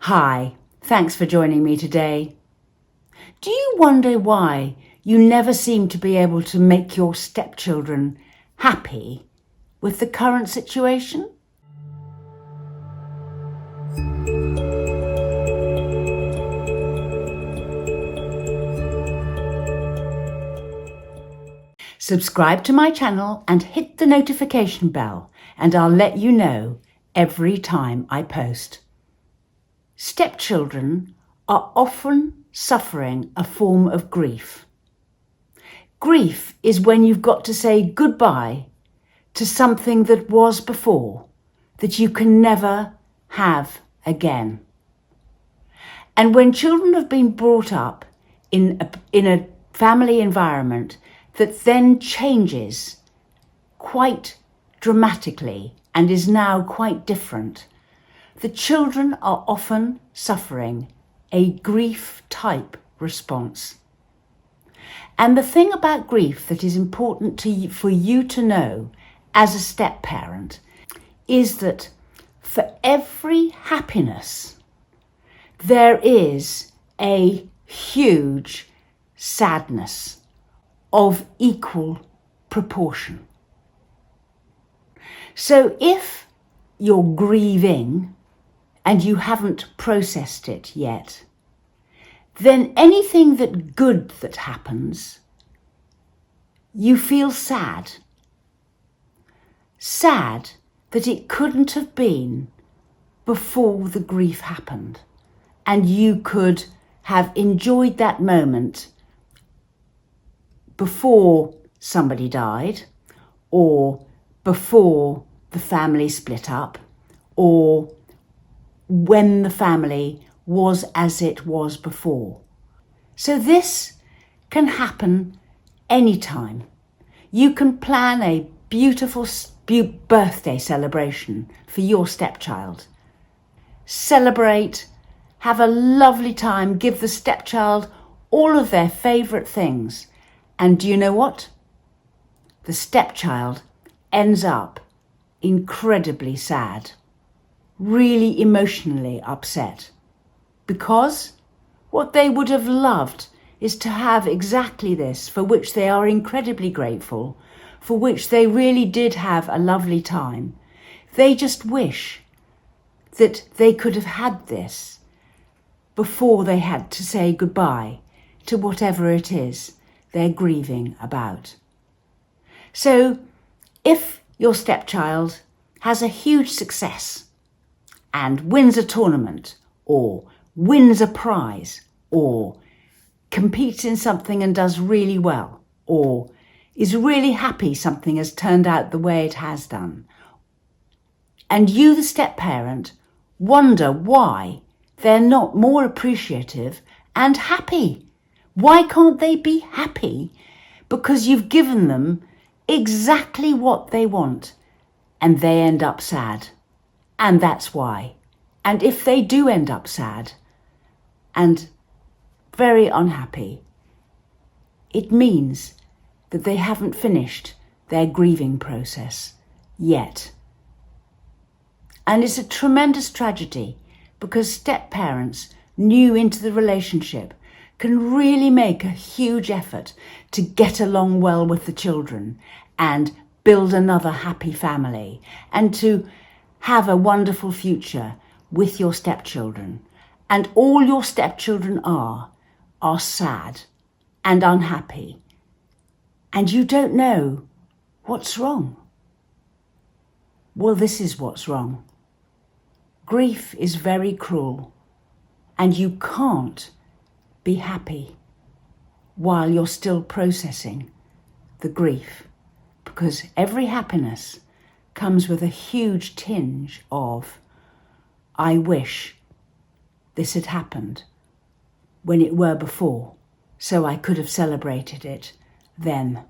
Hi, thanks for joining me today. Do you wonder why you never seem to be able to make your stepchildren happy with the current situation? Subscribe to my channel and hit the notification bell, and I'll let you know every time I post. Stepchildren are often suffering a form of grief. Grief is when you've got to say goodbye to something that was before, that you can never have again. And when children have been brought up in a family environment that then changes quite dramatically and is now quite different, the children are often suffering a grief-type response. And the thing about grief that is important for you to know as a step-parent is that for every happiness, there is a huge sadness of equal proportion. So if you're grieving and you haven't processed it yet, then anything good that happens, you feel sad. Sad that it couldn't have been before the grief happened, and you could have enjoyed that moment before somebody died, or before the family split up, or when the family was as it was before. So this can happen anytime. You can plan a beautiful birthday celebration for your stepchild. Celebrate, have a lovely time, give the stepchild all of their favourite things. And do you know what? The stepchild ends up incredibly sad, really emotionally upset, because what they would have loved is to have exactly this, for which they are incredibly grateful, for which they really did have a lovely time. They just wish that they could have had this before they had to say goodbye to whatever it is they're grieving about. So if your stepchild has a huge success and wins a tournament, or wins a prize, or competes in something and does really well, or is really happy something has turned out the way it has done, and you, the step-parent, wonder why they're not more appreciative and happy. Why can't they be happy? Because you've given them exactly what they want, and they end up sad. And that's why. And if they do end up sad and very unhappy, it means that they haven't finished their grieving process yet. And it's a tremendous tragedy, because step-parents new into the relationship can really make a huge effort to get along well with the children and build another happy family and to have a wonderful future with your stepchildren. And all your stepchildren are sad and unhappy, and you don't know what's wrong. Well, this is what's wrong. Grief is very cruel, and you can't be happy while you're still processing the grief, because every happiness comes with a huge tinge of, I wish this had happened when it were before, so I could have celebrated it then.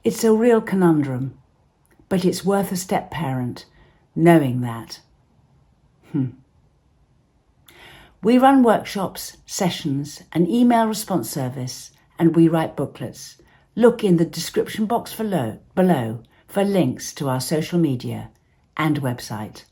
It's a real conundrum, but it's worth a step-parent knowing that. We run workshops, sessions, an email response service, and we write booklets. Look in the description box below for links to our social media and website.